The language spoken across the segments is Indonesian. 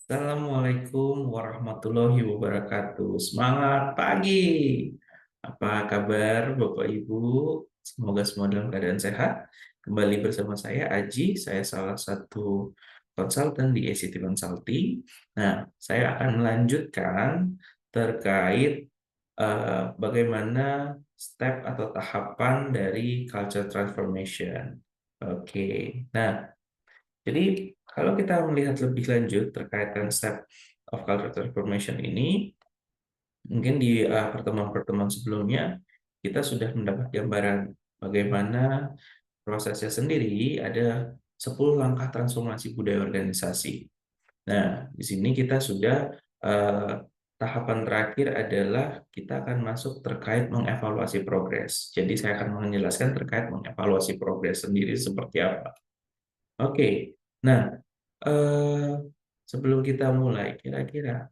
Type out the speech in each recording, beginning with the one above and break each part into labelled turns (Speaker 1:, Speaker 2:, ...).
Speaker 1: Assalamualaikum warahmatullahi wabarakatuh. Semangat pagi. Apa kabar Bapak Ibu? Semoga semua dalam keadaan sehat. Kembali bersama saya Aji. Saya salah satu konsultan di ACT Consulting. Nah, saya akan melanjutkan terkait bagaimana step atau tahapan dari culture transformation. Oke. Nah, jadi kalau kita melihat lebih lanjut terkait dengan step of culture transformation ini, mungkin di pertemuan-pertemuan sebelumnya kita sudah mendapat gambaran bagaimana prosesnya sendiri ada 10 langkah transformasi budaya organisasi. Nah, di sini kita sudah eh, tahapan terakhir adalah kita akan masuk terkait mengevaluasi progres. Jadi saya akan menjelaskan terkait mengevaluasi progres sendiri seperti apa. Oke. Nah, eh, sebelum kita mulai, kira-kira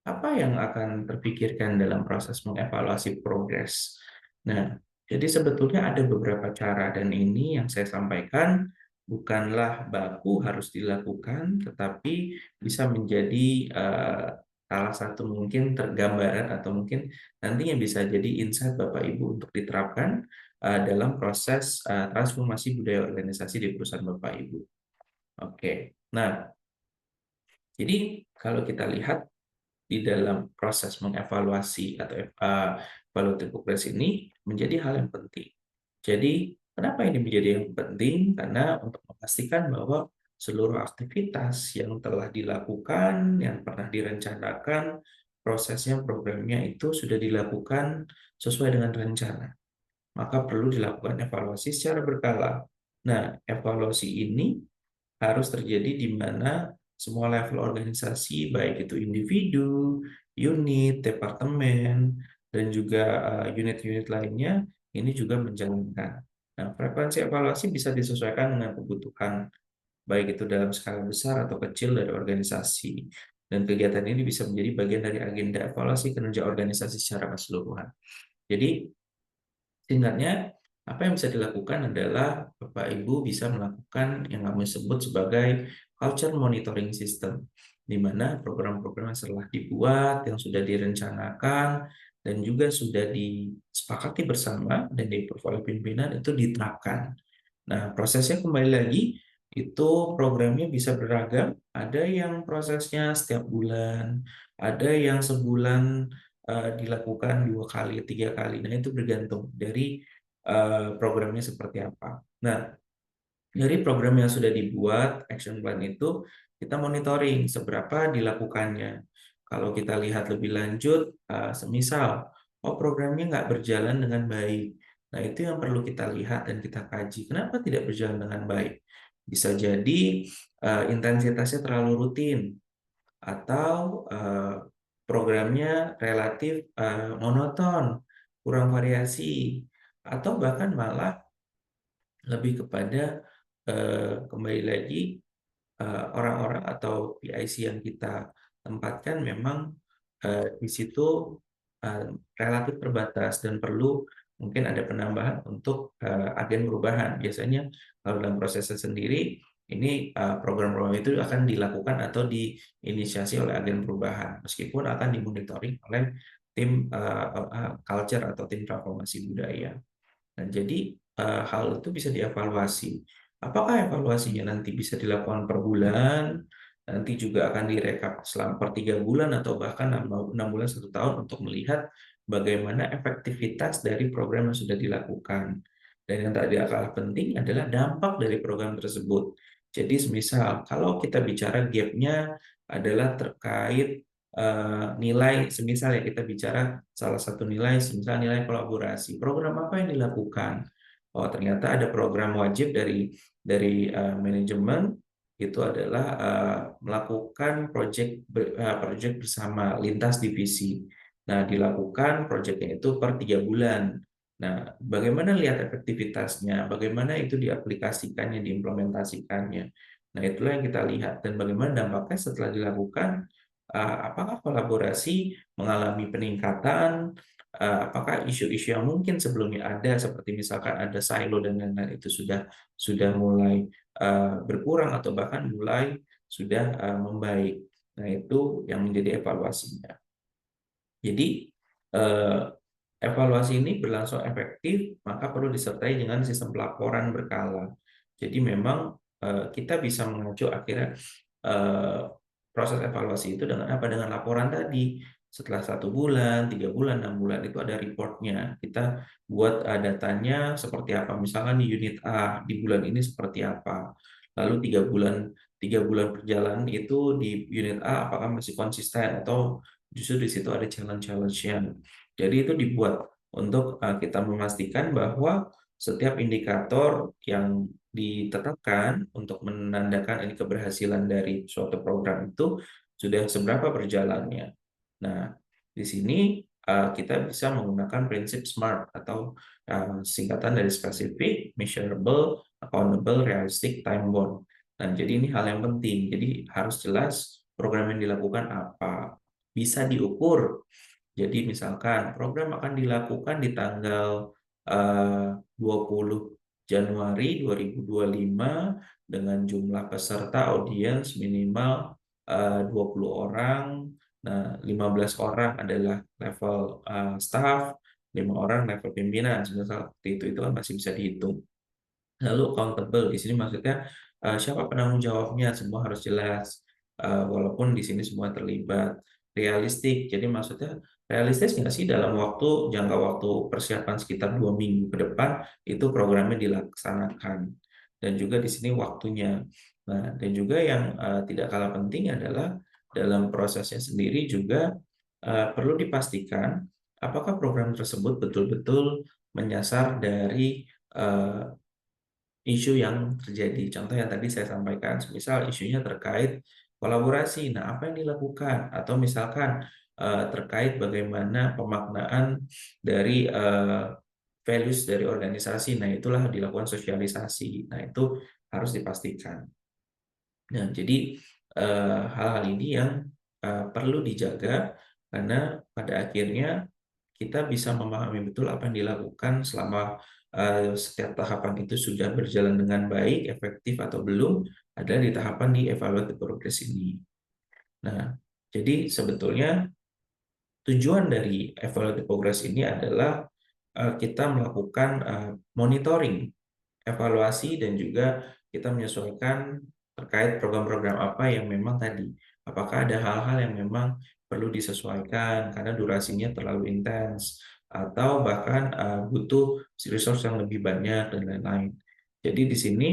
Speaker 1: apa yang akan terpikirkan dalam proses mengevaluasi progres? Nah, jadi sebetulnya ada beberapa cara dan ini yang saya sampaikan bukanlah baku harus dilakukan, tetapi bisa menjadi salah satu mungkin tergambaran atau mungkin nantinya bisa jadi insight Bapak Ibu untuk diterapkan dalam proses transformasi budaya organisasi di perusahaan Bapak Ibu. Oke. Nah, jadi kalau kita lihat di dalam proses mengevaluasi atau evaluatif progress ini menjadi hal yang penting. Jadi, kenapa ini menjadi yang penting? Karena untuk memastikan bahwa seluruh aktivitas yang telah dilakukan, yang pernah direncanakan, prosesnya, programnya itu sudah dilakukan sesuai dengan rencana. Maka perlu dilakukan evaluasi secara berkala. Nah, evaluasi ini harus terjadi di mana semua level organisasi, baik itu individu, unit, departemen, dan juga unit-unit lainnya, ini juga menjalankan. Nah, frekuensi evaluasi bisa disesuaikan dengan kebutuhan, baik itu dalam skala besar atau kecil dari organisasi. Dan kegiatan ini bisa menjadi bagian dari agenda evaluasi kinerja organisasi secara keseluruhan. Jadi, singkatnya, apa yang bisa dilakukan adalah Bapak Ibu bisa melakukan yang kami sebut sebagai culture monitoring system, di mana program-program yang setelah dibuat, yang sudah direncanakan, dan juga sudah disepakati bersama dan di-approve oleh pimpinan itu diterapkan. Nah, prosesnya kembali lagi, itu programnya bisa beragam. Ada yang prosesnya setiap bulan, ada yang sebulan dilakukan 2 kali, 3 kali. Nah, itu bergantung dari programnya seperti apa. Nah, dari program yang sudah dibuat, action plan itu, kita monitoring seberapa dilakukannya. Kalau kita lihat lebih lanjut, semisal, oh programnya nggak berjalan dengan baik. Nah, itu yang perlu kita lihat dan kita kaji. Kenapa tidak berjalan dengan baik? Bisa jadi intensitasnya terlalu rutin, atau programnya relatif monoton, kurang variasi, atau bahkan malah lebih kepada kembali lagi orang-orang atau PIC yang kita tempatkan memang di situ relatif terbatas dan perlu mungkin ada penambahan untuk agen perubahan. Biasanya kalau dalam prosesnya sendiri ini program-program itu akan dilakukan atau diinisiasi oleh agen perubahan meskipun akan dimonitoring oleh tim culture atau tim transformasi budaya. Nah, jadi hal itu bisa dievaluasi. Apakah evaluasinya nanti bisa dilakukan per bulan, nanti juga akan direkap selama per 3 bulan atau bahkan 6 bulan 1 tahun untuk melihat bagaimana efektivitas dari program yang sudah dilakukan. Dan yang tak kalah penting adalah dampak dari program tersebut. Jadi semisal kalau kita bicara gap-nya adalah terkait nilai, semisal ya kita bicara salah satu nilai, semisal nilai kolaborasi. Program apa yang dilakukan? Oh, ternyata ada program wajib dari manajemen itu adalah melakukan proyek bersama lintas divisi. Nah, dilakukan proyeknya itu per 3 bulan. Nah, bagaimana lihat efektivitasnya, bagaimana itu diaplikasikannya, diimplementasikannya. Nah, itulah yang kita lihat dan bagaimana dampaknya setelah dilakukan, apakah kolaborasi mengalami peningkatan, apakah isu-isu yang mungkin sebelumnya ada seperti misalkan ada silo dan lain-lain itu sudah mulai berkurang atau bahkan mulai sudah membaik. Nah, itu yang menjadi evaluasinya. Jadi, eh, evaluasi ini berlangsung efektif, maka perlu disertai dengan sistem pelaporan berkala. Jadi memang kita bisa mengacu akhirnya eh, proses evaluasi itu dengan apa? Dengan laporan tadi. Setelah 1 bulan, 3 bulan, 6 bulan itu ada reportnya. Kita buat datanya seperti apa. Misalkan di unit A di bulan ini seperti apa. Lalu 3 bulan perjalanan itu di unit A apakah masih konsisten atau justru di situ ada challenge-challenge-nya. Jadi itu dibuat untuk kita memastikan bahwa setiap indikator yang ditetapkan untuk menandakan ini keberhasilan dari suatu program itu sudah seberapa berjalannya. Nah, di sini kita bisa menggunakan prinsip SMART atau singkatan dari specific, measurable, accountable, realistic, time bound. Nah, jadi ini hal yang penting. Jadi harus jelas program yang dilakukan apa, bisa diukur. Jadi misalkan program akan dilakukan di tanggal 20 Januari 2025 dengan jumlah peserta audiens minimal 20 orang. Nah, 15 orang adalah level staff, 5 orang level pimpinan. Seperti itu kan masih bisa dihitung. Lalu accountable di sini maksudnya siapa penanggung jawabnya, semua harus jelas. Walaupun di sini semua terlibat. Realistik, jadi maksudnya realistis nggak sih dalam jangka waktu persiapan sekitar 2 minggu ke depan itu programnya dilaksanakan. Dan juga di sini waktunya. Nah, dan juga yang tidak kalah penting adalah dalam prosesnya sendiri juga perlu dipastikan apakah program tersebut betul-betul menyasar dari eh, isu yang terjadi. Contoh yang tadi saya sampaikan, misal isunya terkait kolaborasi. Nah, apa yang dilakukan? Atau misalkan terkait bagaimana pemaknaan dari values dari organisasi. Nah, itulah dilakukan sosialisasi. Nah, itu harus dipastikan. Nah, jadi hal-hal ini yang perlu dijaga karena pada akhirnya kita bisa memahami betul apa yang dilakukan selama setiap tahapan itu sudah berjalan dengan baik, efektif atau belum, adalah di tahapan di evaluative progress ini. Nah, jadi sebetulnya tujuan dari evaluative progress ini adalah kita melakukan monitoring, evaluasi, dan juga kita menyesuaikan terkait program-program apa yang memang tadi. Apakah ada hal-hal yang memang perlu disesuaikan karena durasinya terlalu intens, atau bahkan butuh resource yang lebih banyak, dan lain-lain. Jadi di sini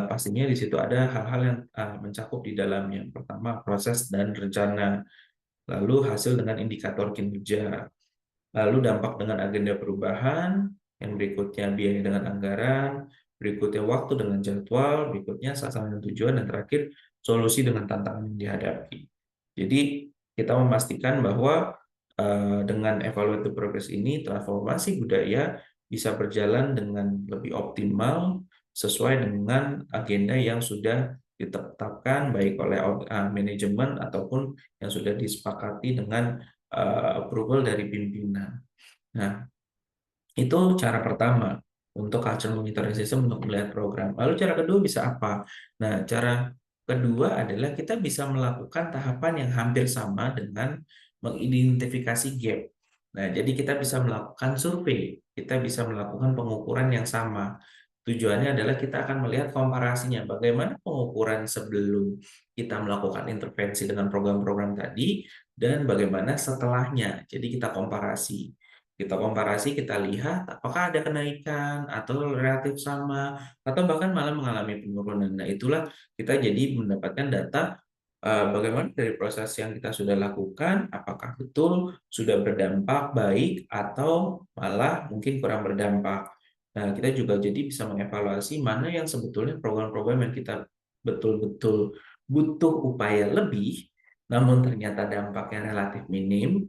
Speaker 1: pastinya di situ ada hal-hal yang mencakup di dalamnya. Pertama, proses dan rencana, lalu hasil dengan indikator kinerja, lalu dampak dengan agenda perubahan, yang berikutnya biaya dengan anggaran, berikutnya waktu dengan jadwal, berikutnya sasaran dan tujuan, dan terakhir solusi dengan tantangan yang dihadapi. Jadi kita memastikan bahwa dengan evaluative progress ini transformasi budaya bisa berjalan dengan lebih optimal sesuai dengan agenda yang sudah ditetapkan baik oleh manajemen ataupun yang sudah disepakati dengan approval dari pimpinan. Nah, itu cara pertama untuk culture monitoring system untuk melihat program. Lalu cara kedua bisa apa? Nah, cara kedua adalah kita bisa melakukan tahapan yang hampir sama dengan mengidentifikasi gap. Nah, jadi kita bisa melakukan survei, kita bisa melakukan pengukuran yang sama. Tujuannya adalah kita akan melihat komparasinya, bagaimana pengukuran sebelum kita melakukan intervensi dengan program-program tadi, dan bagaimana setelahnya. Jadi kita komparasi. Kita lihat apakah ada kenaikan atau relatif sama atau bahkan malah mengalami penurunan. Nah, itulah kita jadi mendapatkan data bagaimana dari proses yang kita sudah lakukan, apakah betul sudah berdampak baik atau malah mungkin kurang berdampak. Nah, kita juga jadi bisa mengevaluasi mana yang sebetulnya program-program yang kita betul-betul butuh upaya lebih, namun ternyata dampaknya relatif minim.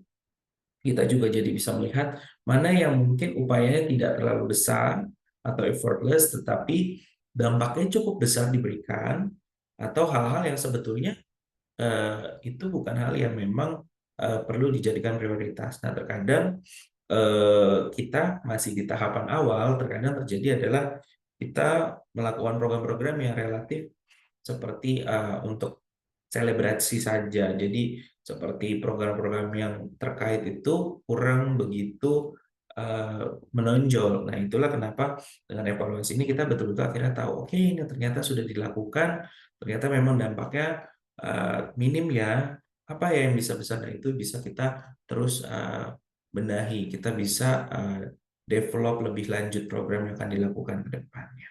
Speaker 1: Kita juga jadi bisa melihat mana yang mungkin upayanya tidak terlalu besar atau effortless, tetapi dampaknya cukup besar diberikan, atau hal-hal yang sebetulnya itu bukan hal yang memang perlu dijadikan prioritas. Nah, terkadang kita masih di tahapan awal, terkadang terjadi adalah kita melakukan program-program yang relatif seperti untuk selebrasi saja. Jadi seperti program-program yang terkait itu kurang begitu menonjol. Nah, itulah kenapa dengan evaluasi ini kita betul-betul akhirnya tahu, oke, ini ternyata sudah dilakukan, ternyata memang dampaknya minim ya. Apa ya yang bisa besar, nah itu bisa kita terus benahi, kita bisa develop lebih lanjut program yang akan dilakukan ke depannya.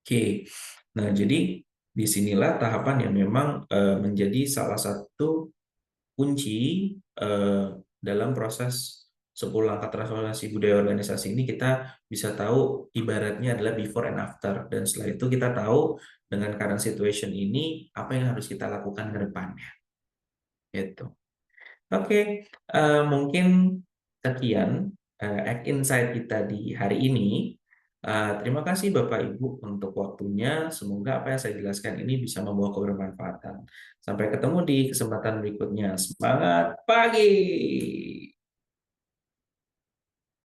Speaker 1: Oke, nah jadi disinilah tahapan yang memang menjadi salah satu kunci dalam proses 10 langkah transformasi budaya organisasi ini. Kita bisa tahu ibaratnya adalah before and after, dan setelah itu kita tahu dengan current situation ini apa yang harus kita lakukan ke depannya. Gitu. Oke, mungkin sekian insight kita di hari ini. Terima kasih Bapak Ibu untuk waktunya. Semoga apa yang saya jelaskan ini bisa membawa kebermanfaatan. Sampai ketemu di kesempatan berikutnya. Semangat pagi!